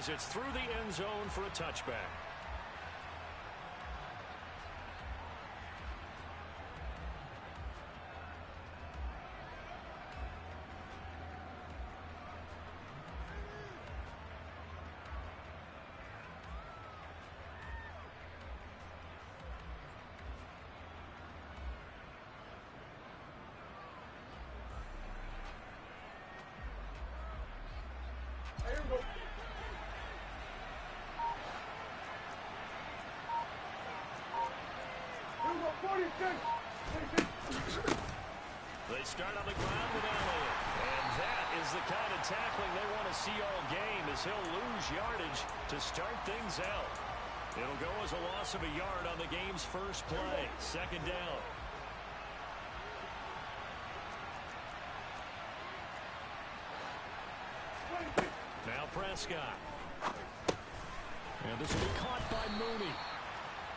as it's through the end zone for a touchback. They start on the ground with Elliott. And that is the kind of tackling they want to see all game, as he'll lose yardage to start things out. It'll go as a loss of a yard on the game's first play. Second down. Now Prescott. And this will be caught by Mooney.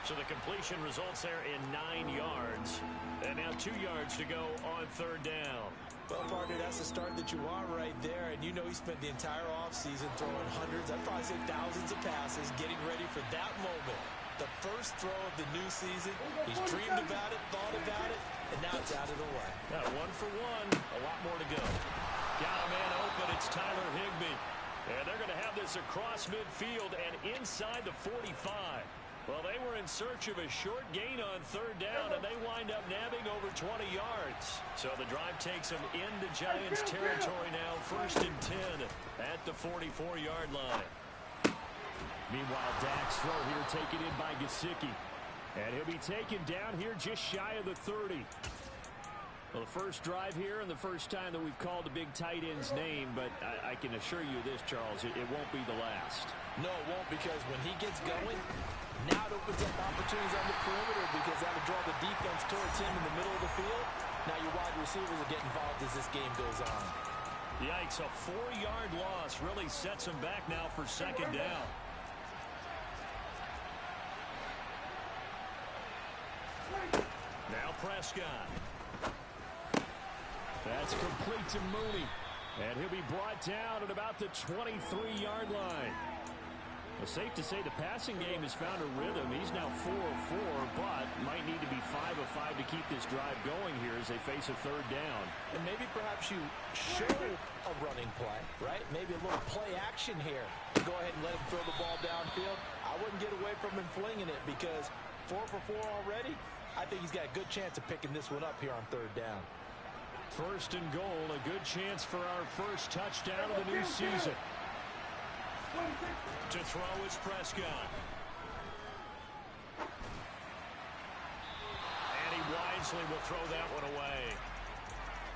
So the completion results there in 9 yards. And now 2 yards to go on third down. Well, partner, that's the start that you want right there. And you know he spent the entire offseason throwing hundreds, I'd probably say thousands of passes, getting ready for that moment. The first throw of the new season. He's dreamed about it, thought about it, and now it's out of the way. Now 1 for 1, a lot more to go. Got a man open, it's Tyler Higbee. And they're going to have this across midfield and inside the 45. Well, they were in search of a short gain on third down, and they wind up nabbing over 20 yards. So the drive takes them into Giants territory now, 1st and 10 at the 44-yard line. Meanwhile, Dak's throw here taken in by Gesicki. And he'll be taken down here just shy of the 30. Well, the first drive here and the first time that we've called the big tight end's name, but I can assure you this, Charles, it won't be the last. No, it won't, because when he gets going, now it opens up opportunities on the perimeter, because that'll draw the defense towards him in the middle of the field. Now your wide receivers will get involved as this game goes on. Yikes, a 4-yard loss really sets him back now for second down. Now Prescott. That's complete to Mooney. And he'll be brought down at about the 23-yard line. Well, safe to say the passing game has found a rhythm. He's now 4 of 4, but might need to be 5 of 5 to keep this drive going here as they face a third down. And maybe perhaps you show a running play, right? Maybe a little play action here to go ahead and let him throw the ball downfield. I wouldn't get away from him flinging it, because 4 for 4 already, I think he's got a good chance of picking this one up here on third down. 1st and goal, a good chance for our first touchdown of the new season. To throw is Prescott. And he wisely will throw that one away.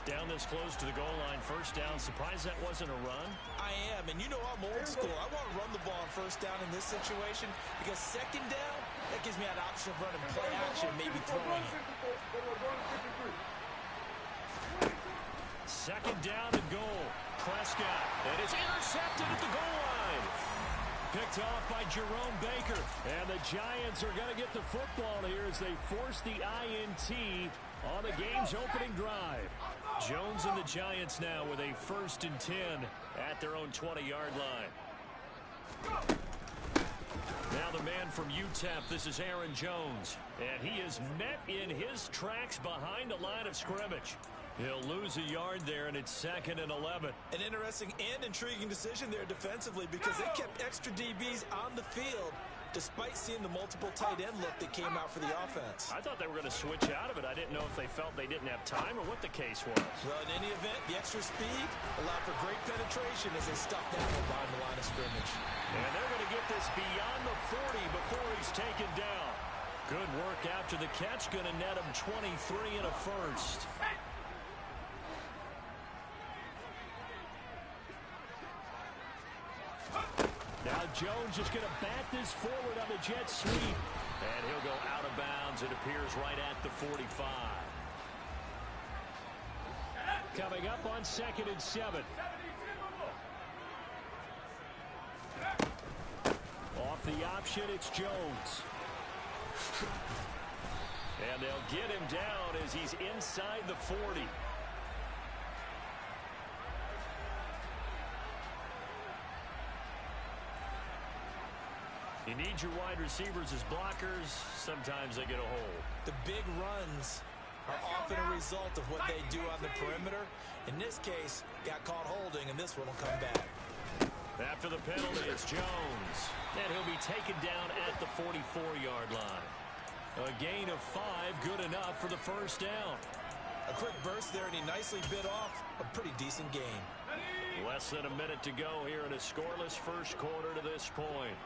Down this close to the goal line, first down. Surprised that wasn't a run? I am, and you know I'm old school. I want to run the ball on first down in this situation, because second down, that gives me that option of running play action, maybe throwing it. Second down and goal. Prescott. And it's intercepted at the goal line. Picked off by Jerome Baker. And the Giants are going to get the football here as they force the INT on the game's opening drive. Jones and the Giants now with a 1st and 10 at their own 20-yard line. Now the man from UTEP, this is Aaron Jones. And he is met in his tracks behind the line of scrimmage. He'll lose a yard there, and it's 2nd and 11. An interesting and intriguing decision there defensively, because they kept extra DBs on the field despite seeing the multiple tight end look that came out for the offense. I thought they were going to switch out of it. I didn't know if they felt they didn't have time or what the case was. Well, in any event, the extra speed allowed for great penetration as they stuffed that one behind the line of scrimmage. And they're going to get this beyond the 40 before he's taken down. Good work after the catch. Going to net him 23 and a first. Now Jones is going to bat this forward on the jet sweep. And he'll go out of bounds. It appears right at the 45. Coming up on 2nd and 7. Off the option, it's Jones. And they'll get him down as he's inside the 40. You need your wide receivers as blockers. Sometimes they get a hole. The big runs are often a result of what they do on the perimeter. In this case, got caught holding, and this one will come back. After the penalty, it's Jones. And he'll be taken down at the 44-yard line. A gain of 5, good enough for the first down. A quick burst there, and he nicely bit off a pretty decent gain. Less than a minute to go here in a scoreless first quarter to this point.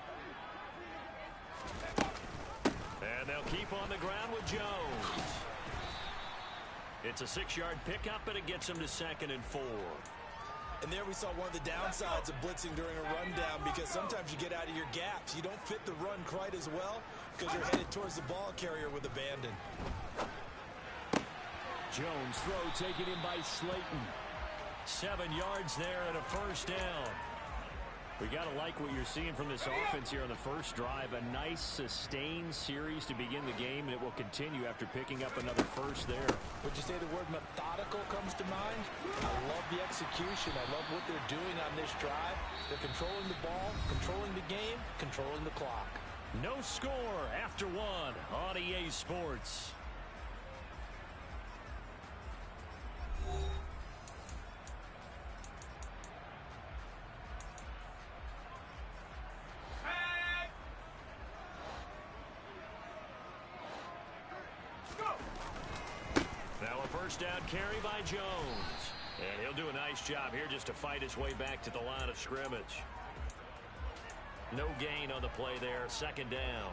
And they'll keep on the ground with Jones. It's a 6-yard pickup, and it gets him to 2nd and 4. And there we saw one of the downsides of blitzing during a rundown, because sometimes you get out of your gaps. You don't fit the run quite as well because you're headed towards the ball carrier with abandon. Jones throw taken in by Slayton. 7 yards there and a first down. We got to like what you're seeing from this offense here on the first drive. A nice, sustained series to begin the game, and it will continue after picking up another first there. Would you say the word methodical comes to mind? I love the execution. I love what they're doing on this drive. They're controlling the ball, controlling the game, controlling the clock. No score after 1 on EA Sports. First down carry by Jones. And he'll do a nice job here just to fight his way back to the line of scrimmage. No gain on the play there. 2nd down.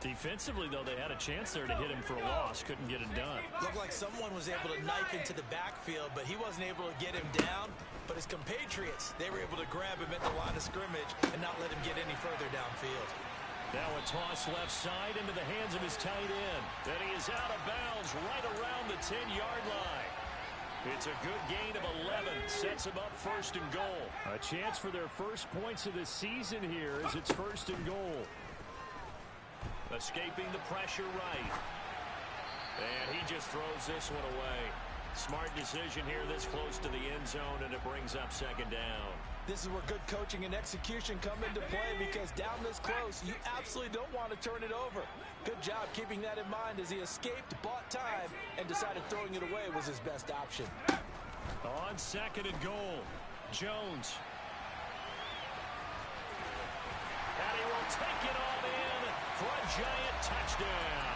Defensively, though, they had a chance there to hit him for a loss. Couldn't get it done. Looked like someone was able to knife into the backfield, but he wasn't able to get him down. But his compatriots, they were able to grab him at the line of scrimmage and not let him get any further downfield. Now a toss left side into the hands of his tight end. And he is out of bounds right around the 10-yard line. It's a good gain of 11. Sets him up 1st and goal. A chance for their first points of the season here as it's 1st and goal. Escaping the pressure right. And he just throws this one away. Smart decision here this close to the end zone, and it brings up 2nd down. This is where good coaching and execution come into play, because down this close, you absolutely don't want to turn it over. Good job keeping that in mind as he escaped, bought time, and decided throwing it away was his best option. On 2nd and goal, Jones. And he will take it on in for a giant touchdown.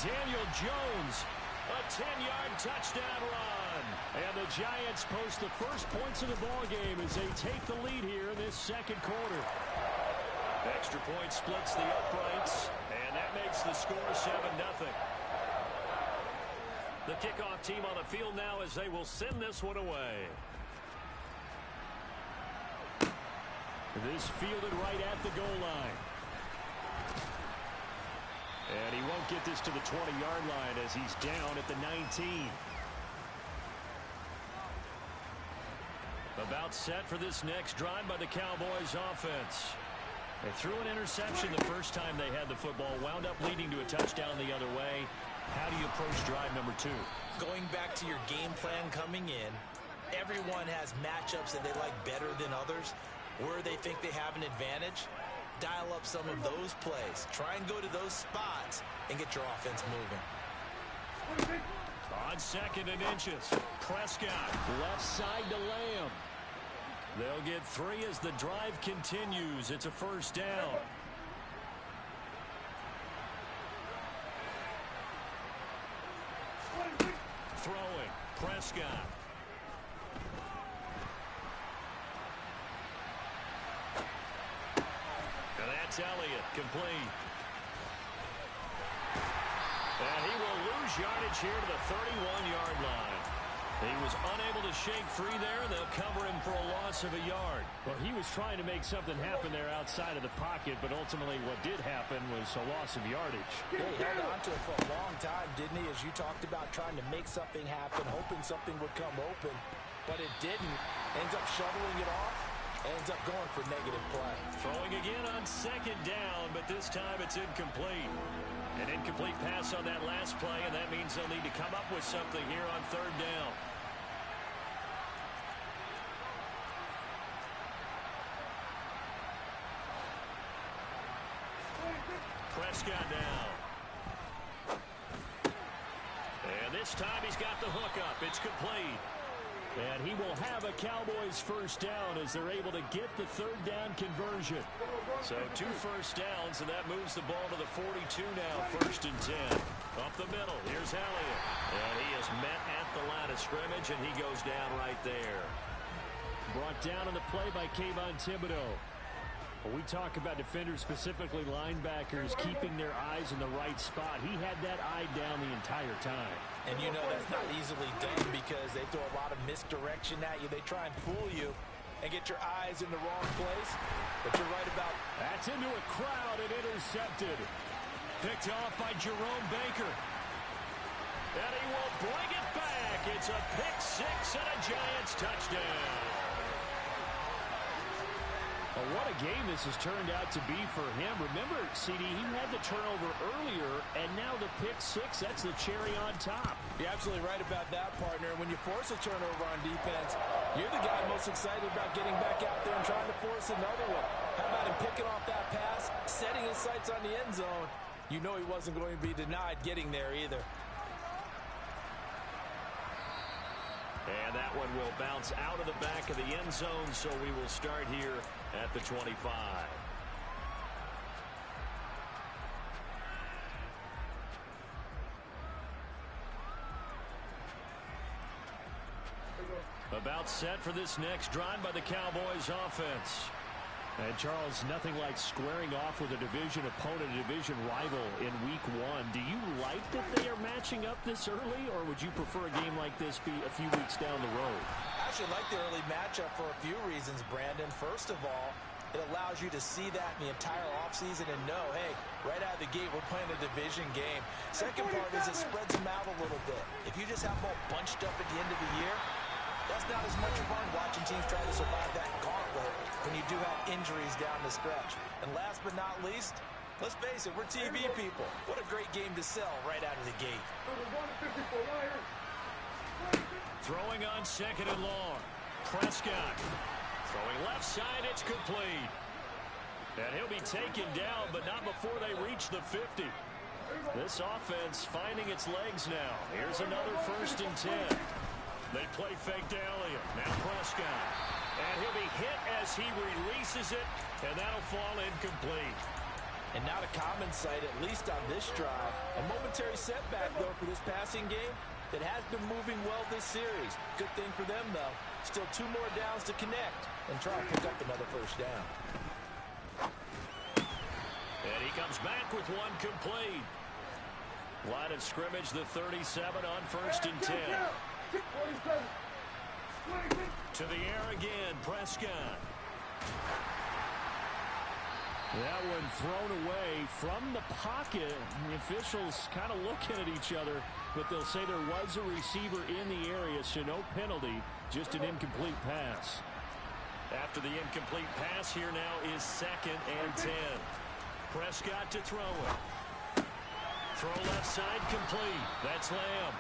Daniel Jones, a 10-yard touchdown run. And the Giants post the first points of the ball game as they take the lead here in this 2nd quarter. Extra point splits the uprights, and that makes the score 7-0. The kickoff team on the field now as they will send this one away. This fielded right at the goal line. And he won't get this to the 20-yard line as he's down at the 19. About set for this next drive by the Cowboys offense. They threw an interception the first time they had the football, wound up leading to a touchdown the other way. How do you approach drive number 2? Going back to your game plan coming in, everyone has matchups that they like better than others, where they think they have an advantage. Dial up some of those plays. Try and go to those spots and get your offense moving. On 2nd and inches, Prescott. Left side to Lamb. They'll get 3 as the drive continues. It's a first down. Throwing, Prescott. And that's Elliott, complete. And he will lose yardage here to the 31-yard line. He was unable to shake free there, and they'll cover him for a loss of a yard. Well, he was trying to make something happen there outside of the pocket, but ultimately what did happen was a loss of yardage. Yeah, he held on to it for a long time, didn't he? As you talked about, trying to make something happen, hoping something would come open, but it didn't. Ends up shoveling it off, ends up going for negative play. Throwing again on 2nd down, but this time it's incomplete. An incomplete pass on that last play, and that means they'll need to come up with something here on 3rd down. Prescott now. And this time he's got the hook up. It's complete. And he will have a Cowboys first down as they're able to get the third down conversion. So 2 first downs, and that moves the ball to the 42 now, 1st and 10. Up the middle, here's Elliott. And he is met at the line of scrimmage, and he goes down right there. Brought down on the play by Kayvon Thibodeau. When we talk about defenders, specifically linebackers, keeping their eyes in the right spot, he had that eye down the entire time. And you know that's not easily done because they throw a lot of misdirection at you. They try and fool you and get your eyes in the wrong place. But you're right about... That's into a crowd and intercepted. Picked off by Jerome Baker. And he will bring it back. It's a pick six and a Giants touchdown. Well, what a game this has turned out to be for him. Remember, CD, he had the turnover earlier, and now the pick six, that's the cherry on top. You're absolutely right about that, partner. When you force a turnover on defense, you're the guy most excited about getting back out there and trying to force another one. How about him picking off that pass, setting his sights on the end zone? You know he wasn't going to be denied getting there either. And that one will bounce out of the back of the end zone, so we will start here at the 25. About set for this next drive by the Cowboys offense. And Charles, nothing like squaring off with a division opponent, a division rival in week 1. Do you like that they are matching up this early, or would you prefer a game like this be a few weeks down the road? I actually like the early matchup for a few reasons, Brandon. First of all, it allows you to see that in the entire offseason and know, hey, right out of the gate, we're playing a division game. Second part is it spreads them out a little bit. If you just have them all bunched up at the end of the year, that's not as much fun watching teams try to survive that gauntlet when you do have injuries down the stretch. And last but not least, let's face it, we're TV people. What a great game to sell right out of the gate. Throwing on 2nd and long. Prescott. Throwing left side, it's complete. And he'll be taken down, but not before they reach the 50. This offense finding its legs now. Here's another 1st and 10. They play fake to Elliott. Now Prescott. And he'll be hit as he releases it, and that'll fall incomplete. And not a common sight, at least on this drive. A momentary setback, though, for this passing game that has been moving well this series. Good thing for them, though. Still 2 more downs to connect and try and pick up another first down. And he comes back with one complete. Line of scrimmage, the 37 on 1st and 10. To the air again, Prescott. That one thrown away from the pocket. The officials kind of looking at each other, but they'll say there was a receiver in the area, so no penalty, just an incomplete pass. After the incomplete pass, here now is 2nd and 10. Prescott to throw it. Throw left side complete. That's Lamb.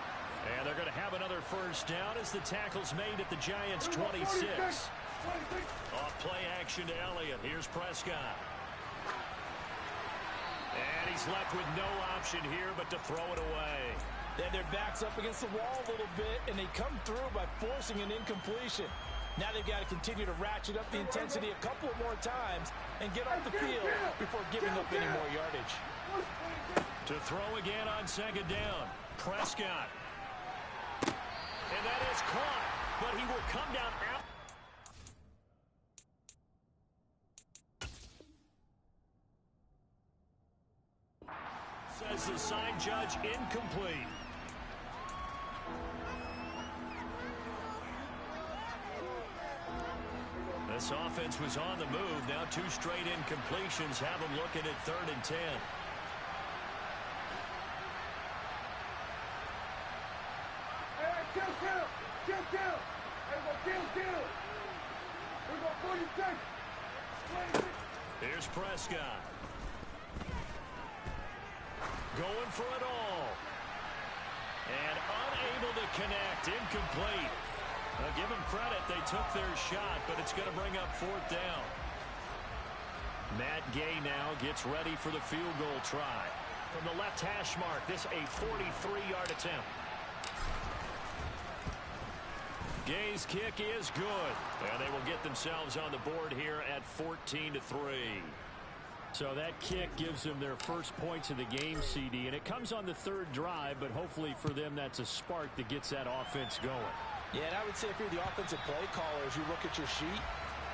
And they're going to have another first down as the tackle's made at the Giants' 26. Off play action to Elliott. Here's Prescott. And he's left with no option here but to throw it away. Then their backs up against the wall a little bit, and they come through by forcing an incompletion. Now they've got to continue to ratchet up the intensity a couple of more times and get off the field before giving up any more yardage. To throw again on 2nd down. Prescott. And that is caught, but he will come down out. Says the sign judge, incomplete. This offense was on the move. Now 2 straight incompletions have them looking at 3rd and 10. Here's Prescott. Going for it all. And unable to connect. Incomplete. Now give them credit. They took their shot, but it's going to bring up 4th down. Matt Gay now gets ready for the field goal try. From the left hash mark, this a 43-yard attempt. Gay's kick is good. And they will get themselves on the board here at 14-3. So that kick gives them their first points of the game, CD. And it comes on the third drive, but hopefully for them that's a spark that gets that offense going. Yeah, and I would say if you're the offensive play caller, as you look at your sheet,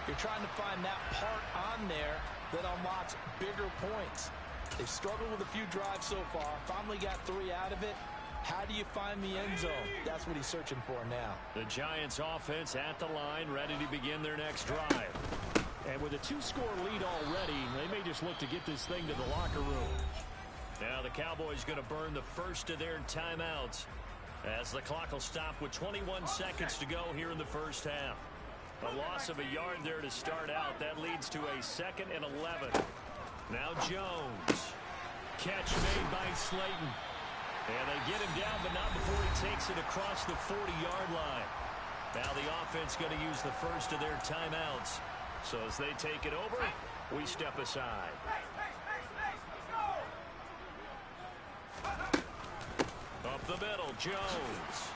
you're trying to find that part on there that unlocks bigger points. They've struggled with a few drives so far, finally got 3 out of it. How do you find the end zone? That's what he's searching for now. The Giants offense at the line, ready to begin their next drive. And with a 2-score lead already, they may just look to get this thing to the locker room. Now the Cowboys going to burn the first of their timeouts as the clock will stop with 21 seconds to go here in the first half. A loss of a yard there to start out. That leads to a 2nd and 11. Now Jones. Catch made by Slayton. And they get him down, but not before he takes it across the 40-yard line. Now the offense going to use the first of their timeouts. So as they take it over, we step aside. Up the middle, Jones.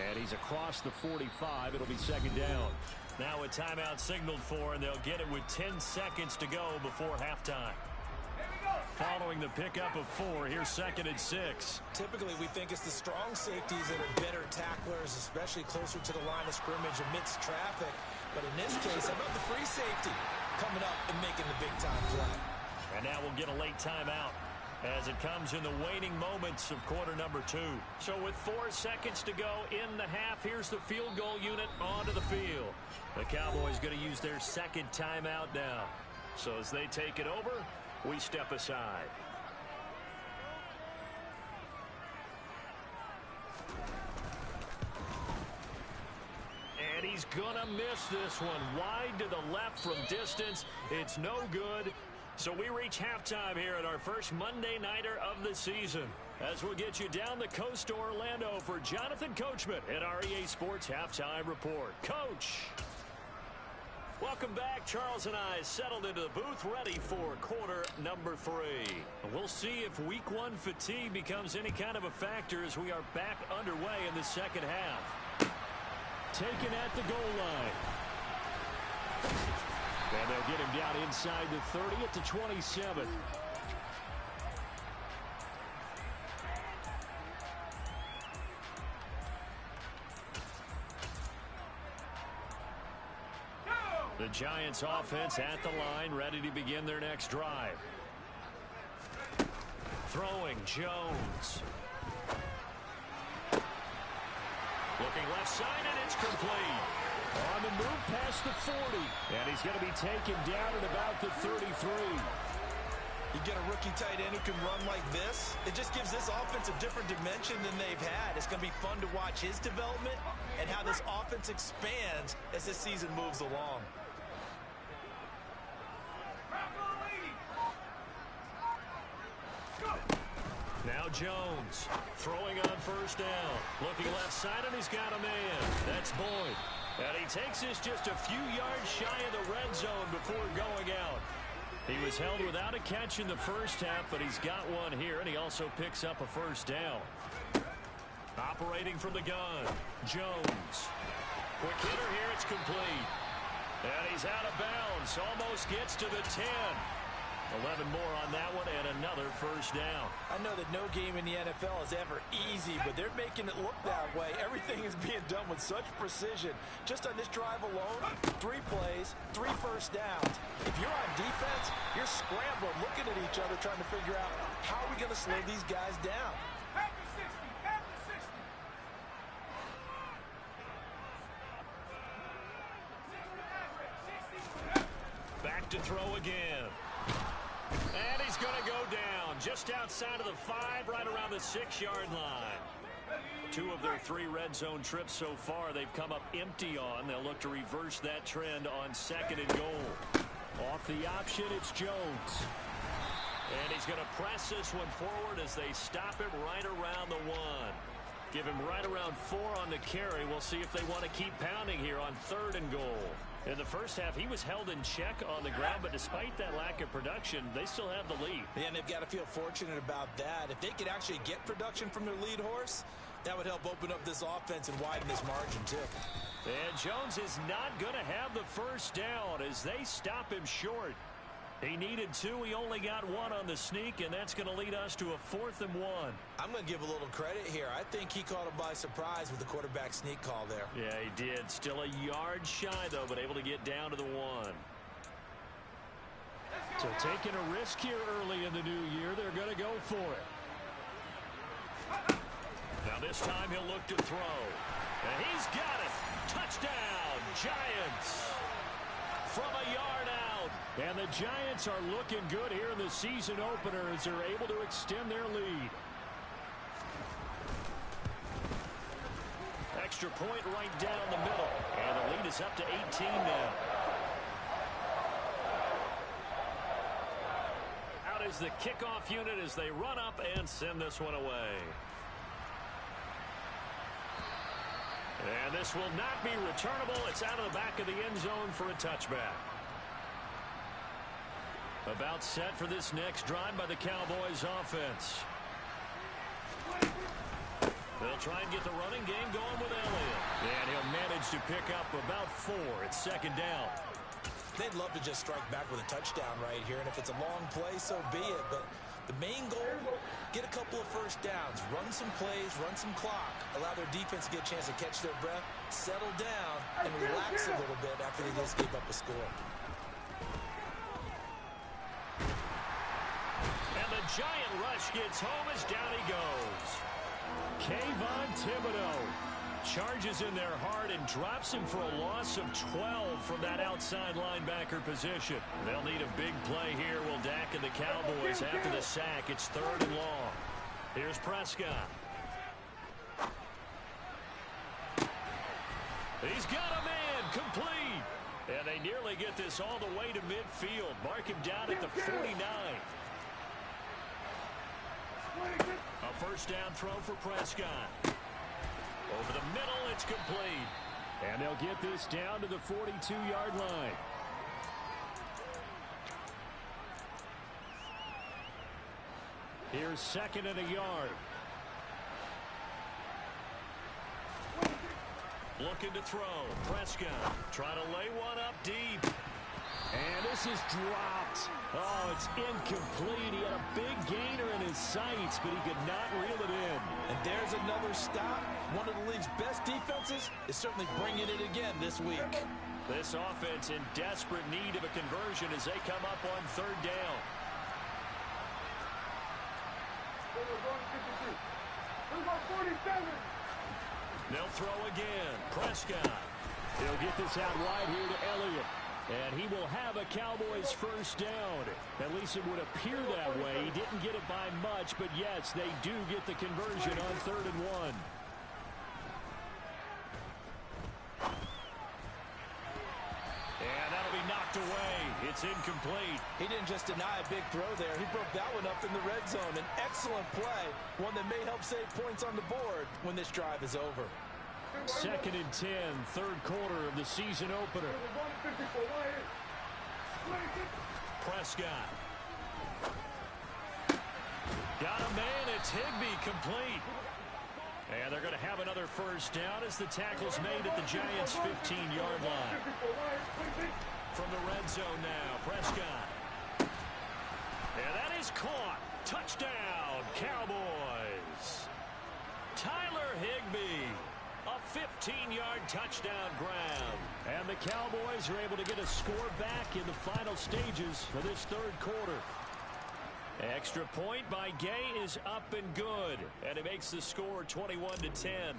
And he's across the 45. It'll be 2nd down. Now a timeout signaled for, and they'll get it with 10 seconds to go before halftime. Following the pickup of 4, here's 2nd and 6. Typically, we think it's the strong safeties that are better tacklers, especially closer to the line of scrimmage amidst traffic. But in this case, how about the free safety coming up and making the big-time play? And now we'll get a late timeout as it comes in the waning moments of quarter number 2. So with 4 seconds to go in the half, here's the field goal unit onto the field. The Cowboys going to use their 2nd timeout now. So as they take it over, we step aside. And he's gonna miss this one. Wide to the left from distance. It's no good. So we reach halftime here at our first Monday Nighter of the season. As we'll get you down the coast to Orlando for Jonathan Coachman at our EA Sports Halftime Report. Coach! Welcome back. Charles and I settled into the booth ready for quarter number 3. We'll see if week 1 fatigue becomes any kind of a factor as we are back underway in the second half. Taken at the goal line. And they'll get him down inside the 30 at the 27. The Giants offense at the line, ready to begin their next drive. Throwing, Jones. Looking left side, and it's complete. On the move past the 40. And he's going to be taken down at about the 33. You get a rookie tight end who can run like this, it just gives this offense a different dimension than they've had. It's going to be fun to watch his development and how this offense expands as this season moves along. Now Jones throwing on first down. Looking left side, and he's got a man. That's Boyd. And he takes this just a few yards shy of the red zone before going out. He was held without a catch in the first half, but he's got one here, and he also picks up a first down. Operating from the gun, Jones. Quick hitter here, it's complete. And he's out of bounds, almost gets to the 10. 11 more on that one, and another first down. I know that no game in the NFL is ever easy, but they're making it look that way. Everything is being done with such precision. Just on this drive alone, 3 plays, 3 first downs. If you're on defense, you're scrambling, looking at each other, trying to figure out how are we going to slow these guys down. Back to throw again. And he's going to go down just outside of the 5, right around the 6-yard line. 2 of their 3 red zone trips so far they've come up empty on. They'll look to reverse that trend on 2nd and goal. Off the option, it's Jones. And he's going to press this one forward as they stop him right around the 1. Give him right around 4 on the carry. We'll see if they want to keep pounding here on 3rd and goal. In the first half, he was held in check on the ground, but despite that lack of production, they still have the lead. Yeah, and they've got to feel fortunate about that. If they could actually get production from their lead horse, that would help open up this offense and widen this margin, too. And Jones is not going to have the first down as they stop him short. He needed 2. He only got 1 on the sneak, and that's going to lead us to a 4th and 1. I'm going to give a little credit here. I think he caught him by surprise with the quarterback sneak call there. Yeah, he did. Still a yard shy, though, but able to get down to the 1. So taking a risk here early in the new year, they're going to go for it. Now this time he'll look to throw. And he's got it. Touchdown, Giants. From a yard out. And the Giants are looking good here in the season opener as they're able to extend their lead. Extra point right down the middle. And the lead is up to 18 now. Out is the kickoff unit as they run up and send this one away. And this will not be returnable. It's out of the back of the end zone for a touchback. About set for this next drive by the Cowboys offense. They'll try and get the running game going with Elliott. And he'll manage to pick up about 4. It's 2nd down. They'd love to just strike back with a touchdown right here. And if it's a long play, so be it. But the main goal, get a couple of first downs, run some plays, run some clock, allow their defense to get a chance to catch their breath, settle down, and relax a little bit after they just gave up a score. And the giant rush gets home as down he goes. Kayvon Thibodeau charges in there hard and drops him for a loss of 12 from that outside linebacker position. They'll need a big play here. Will Dak and the Cowboys after the sack. It's 3rd and long. Here's Prescott. He's got a man complete. And they nearly get this all the way to midfield. Mark him down at the 49. A first down throw for Prescott. Over the middle, it's complete. And they'll get this down to the 42-yard line. Here's 2nd and a yard. Looking to throw. Prescott trying to lay one up deep. And this is dropped. Oh, it's incomplete. He had a big gainer in his sights, but he could not reel it in. And there's another stop. One of the league's best defenses is certainly bringing it again this week. This offense in desperate need of a conversion as they come up on 3rd down. They'll throw again. Prescott. He'll get this out wide here to Elliott. And he will have a Cowboys first down. At least it would appear that way. He didn't get it by much, but yes, they do get the conversion on 3rd and 1. And that'll be knocked away. It's incomplete. He didn't just deny a big throw there. He broke that one up in the red zone. An excellent play. One that may help save points on the board when this drive is over. 2nd and 10, 3rd quarter of the season opener. Prescott. Got a man. It's Higbee complete. And they're going to have another first down as the tackle's made at the Giants' 15-yard line. From the red zone now, Prescott. And that is caught. Touchdown, Cowboys. Tyler Higbee. A 15-yard touchdown grab. And the Cowboys are able to get a score back in the final stages of this 3rd quarter. Extra point by Gay is up and good. And it makes the score 21-10.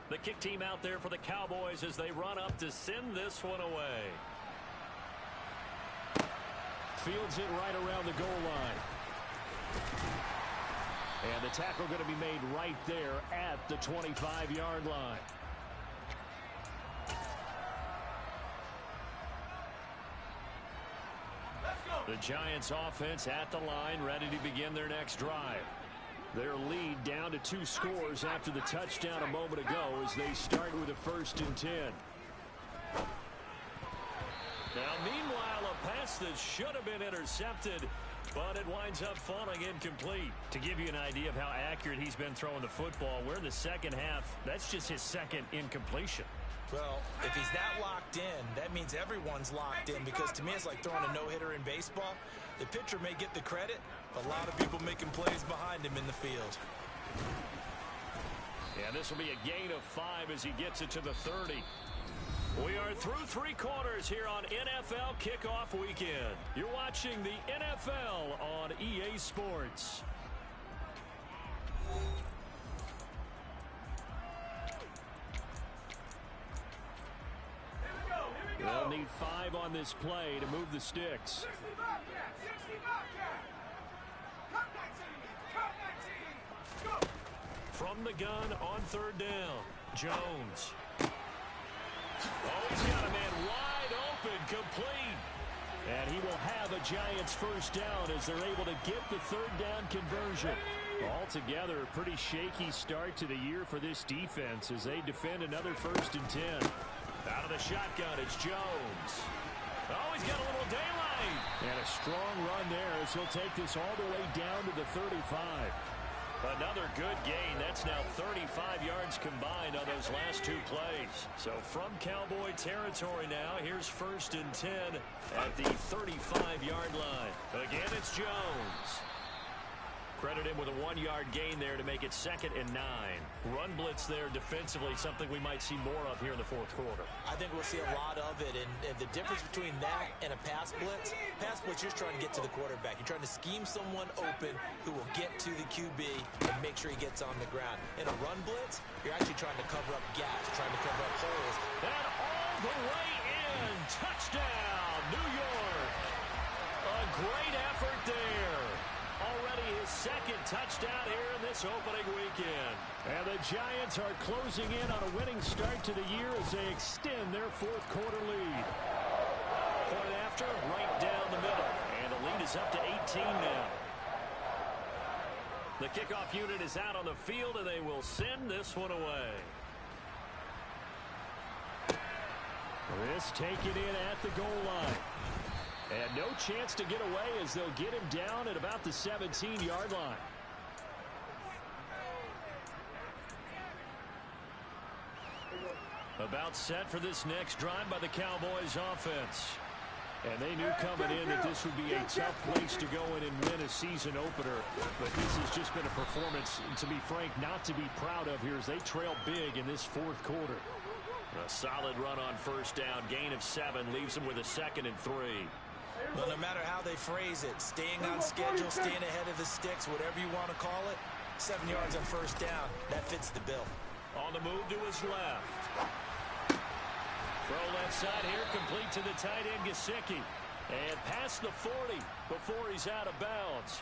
The kick team out there for the Cowboys as they run up to send this one away. Fields it right around the goal line. And the tackle going to be made right there at the 25-yard line. The Giants offense at the line, ready to begin their next drive. Their lead down to 2 scores after the touchdown a moment ago as they start with a 1st and 10. Now, meanwhile, a pass that should have been intercepted, but it winds up falling incomplete. To give you an idea of how accurate he's been throwing the football, we're in the second half. That's just his second incompletion. Well, if he's that locked in, that means everyone's locked in, because to me it's like throwing a no-hitter in baseball. The pitcher may get the credit, but a lot of people making plays behind him in the field. And this will be a gain of 5 as he gets it to the 30. We are through 3 quarters here on NFL Kickoff Weekend. You're watching the NFL on EA Sports. They'll need 5 on this play to move the sticks. From the gun on 3rd down, Jones. Oh, he's got a man wide open, complete. And he will have a Giants first down as they're able to get the 3rd down conversion. Altogether, a pretty shaky start to the year for this defense as they defend another 1st and 10. Out of the shotgun, it's Jones. Oh, he's got a little daylight. And a strong run there as he'll take this all the way down to the 35. Another good gain. That's now 35 yards combined on those last 2 plays. So from Cowboy territory now, here's 1st and 10 at the 35-yard line. Again, it's Jones. Credit him with a 1-yard gain there to make it 2nd and 9. Run blitz there defensively, something we might see more of here in the 4th quarter. I think we'll see a lot of it, and the difference between that and a pass blitz, you're just trying to get to the quarterback. You're trying to scheme someone open who will get to the QB and make sure he gets on the ground. In a run blitz, you're actually trying to cover up gaps, trying to cover up holes. And all the way in. Touchdown, New York. A great effort there. Already his 2nd touchdown here in this opening weekend. And the Giants are closing in on a winning start to the year as they extend their 4th quarter lead. Point after, right down the middle. And the lead is up to 18 now. The kickoff unit is out on the field, and they will send this one away. This taken in at the goal line. And no chance to get away as they'll get him down at about the 17-yard line. About set for this next drive by the Cowboys offense. And they knew coming in that this would be a tough place to go in and win a season opener. But this has just been a performance, to be frank, not to be proud of here as they trail big in this 4th quarter. A solid run on 1st down. Gain of 7 leaves them with a 2nd and 3. Well, no matter how they phrase it, staying on schedule, staying ahead of the sticks, whatever you want to call it, 7 yards on 1st down, that fits the bill. On the move to his left. Throw left side here, complete to the tight end, Gesicki. And past the 40 before he's out of bounds.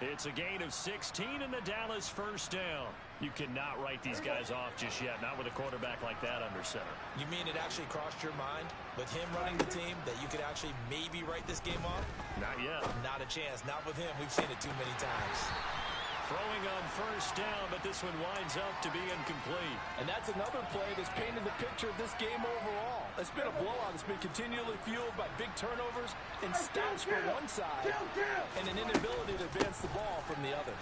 It's a gain of 16 in the Dallas 1st down. You cannot write these guys off just yet, not with a quarterback like that under center. You mean it actually crossed your mind with him running the team that you could actually maybe write this game off? Not yet. Not a chance. Not with him. We've seen it too many times. Throwing on 1st down, but this one winds up to be incomplete. And that's another play that's painted the picture of this game overall. It's been a blowout. It's been continually fueled by big turnovers and stops for one side and an inability to advance the ball from the other.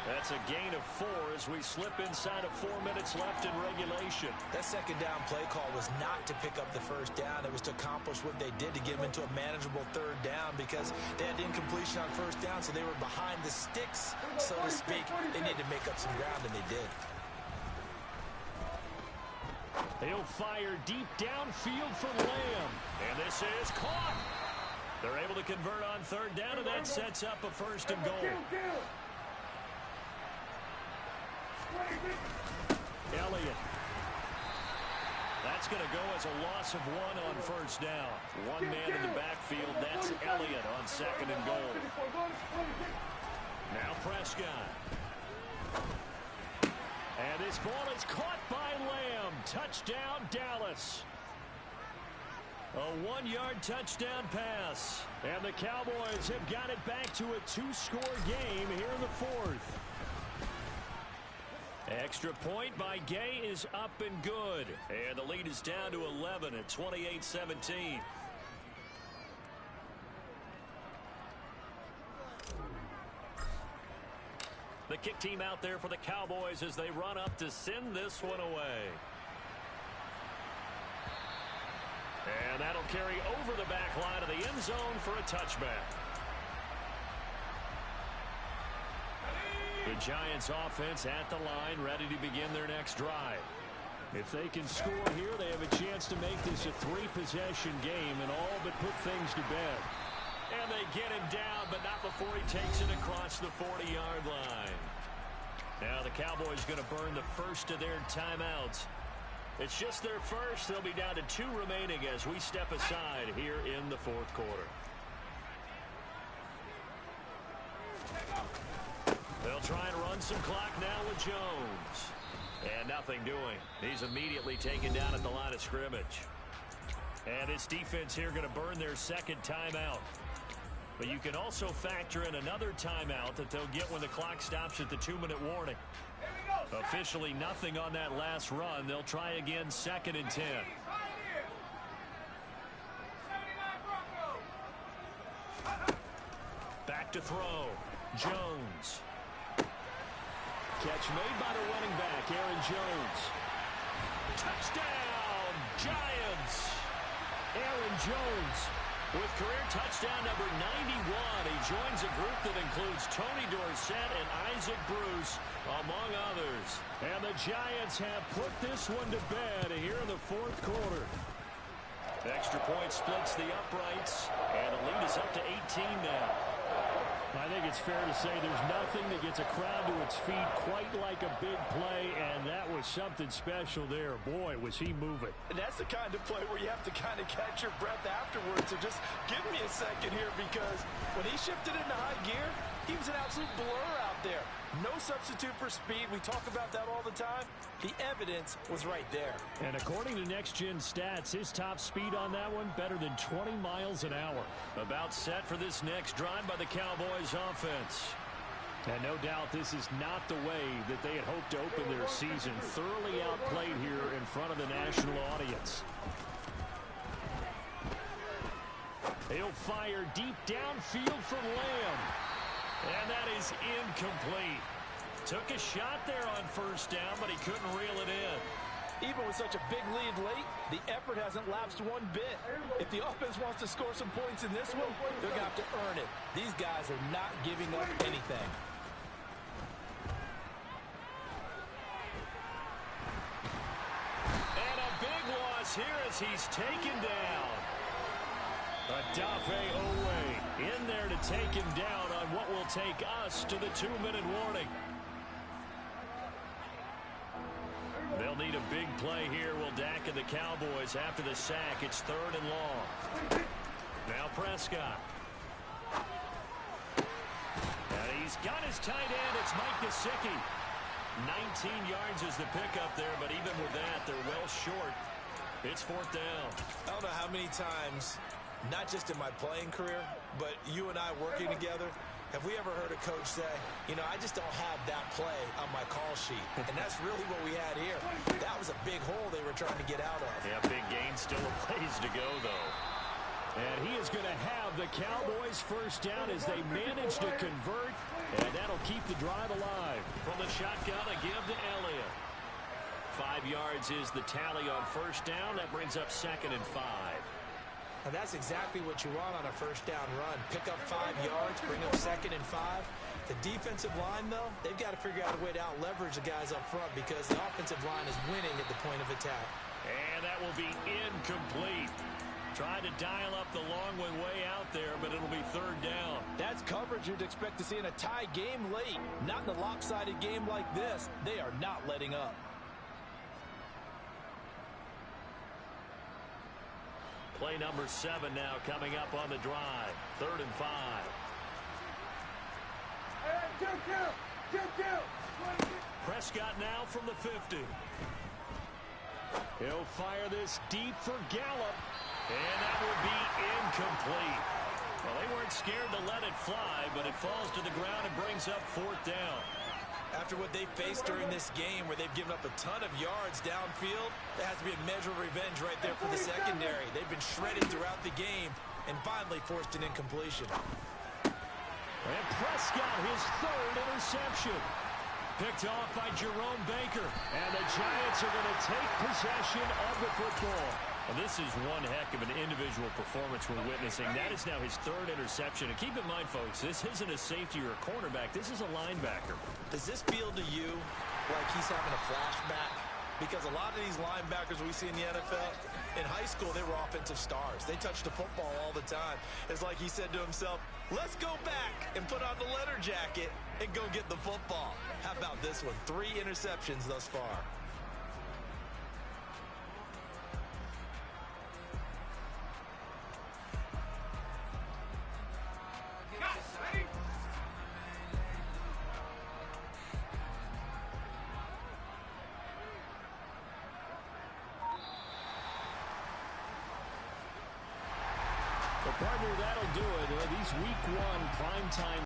That's a gain of 4 as we slip inside of 4 minutes left in regulation. That 2nd down play call was not to pick up the 1st down. It was to accomplish what they did, to get them into a manageable 3rd down, because they had incompletion on 1st down, so they were behind the sticks, so to speak. They needed to make up some ground, and they did. He'll fire deep downfield for Lamb. And this is caught. They're able to convert on 3rd down, and that sets up a 1st and goal. Elliott. That's going to go as a loss of 1 on 1st down. 1 man in the backfield. That's Elliott on 2nd and goal. Now Prescott. And this ball is caught by Lamb. Touchdown, Dallas. A 1-yard touchdown pass. And the Cowboys have got it back to a 2-score game here in the 4th. Extra point by Gay is up and good. And the lead is down to 11 at 28-17. The kick team out there for the Cowboys as they run up to send this one away. And that'll carry over the back line of the end zone for a touchback. The Giants offense at the line, ready to begin their next drive. If they can score here, they have a chance to make this a 3-possession game and all but put things to bed. And they get him down, but not before he takes it across the 40-yard line. Now the Cowboys going to burn the first of their timeouts. It's just their first. They'll be down to 2 remaining as we step aside here in the fourth quarter. They'll try and run some clock now with Jones. And nothing doing. He's immediately taken down at the line of scrimmage. And this defense here going to burn their second timeout. But you can also factor in another timeout that they'll get when the clock stops at the 2-minute warning. Officially nothing on that last run. They'll try again, 2nd and 10. Back to throw. Jones. Catch made by the running back, Aaron Jones. Touchdown, Giants. Aaron Jones with career touchdown number 91. He joins a group that includes Tony Dorsett and Isaac Bruce, among others. And the Giants have put this one to bed here in the fourth quarter. Extra point splits the uprights, and the lead is up to 18 now. I think it's fair to say there's nothing that gets a crowd to its feet quite like a big play, and that was something special there. Boy, was he moving. And that's the kind of play where you have to kind of catch your breath afterwards. So just give me a second here, because when he shifted into high gear, he was an absolute blur out there. No substitute for speed. We talk about that all the time. The evidence was right there. And according to Next Gen Stats, his top speed on that one, better than 20 miles an hour. About set for this next drive by the Cowboys offense. And no doubt this is not the way that they had hoped to open their season. Thoroughly outplayed here in front of the national audience. He'll fire deep downfield from Lamb. And that is incomplete. Took a shot there on first down, but he couldn't reel it in. Even with such a big lead late, the effort hasn't lapsed one bit. If the offense wants to score some points in this one, they're going to have to earn it. These guys are not giving up anything. And a big loss here as he's taken down. Adafe Owe in there to take him down on what will take us to the 2-minute warning. They'll need a big play here. Will Dak and the Cowboys after the sack. It's 3rd and long. Now Prescott. And he's got his tight end. It's Mike Gesicki. 19 yards is the pickup there, but even with that, they're well short. It's 4th down. I don't know how many times, not just in my playing career, but you and I working together, have we ever heard a coach say, you know, I just don't have that play on my call sheet. And that's really what we had here. That was a big hole they were trying to get out of. Yeah, big gain, still a ways to go, though. And he is going to have the Cowboys first down as they manage to convert, and that'll keep the drive alive. From the shotgun, a give to Elliott. 5 yards is the tally on first down. That brings up 2nd and 5. And that's exactly what you want on a first down run. Pick up 5 yards, bring up 2nd and 5. The defensive line, though, they've got to figure out a way to out-leverage the guys up front because the offensive line is winning at the point of attack. And that will be incomplete. Tried to dial up the long one way out there, but it'll be 3rd down. That's coverage you'd expect to see in a tie game late. Not in a lopsided game like this. They are not letting up. Play number 7 now coming up on the drive. 3rd and 5. Prescott now from the 50. He'll fire this deep for Gallup. And that will be incomplete. Well, they weren't scared to let it fly, but it falls to the ground and brings up 4th down. After what they faced during this game where they've given up a ton of yards downfield, there has to be a measure of revenge right there for the secondary. They've been shredded throughout the game and finally forced an incompletion. And Prescott, his third interception. Picked off by Jerome Baker. And the Giants are going to take possession of the football. Well, this is one heck of an individual performance we're witnessing. That is now his third interception. And keep in mind, folks, this isn't a safety or a cornerback. This is a linebacker. Does this feel to you like he's having a flashback? Because a lot of these linebackers we see in the NFL, in high school, they were offensive stars. They touched the football all the time. It's like he said to himself, let's go back and put on the leather jacket and go get the football. How about this one? 3 interceptions thus far. Well, partner, that'll do it. These week 1 primetime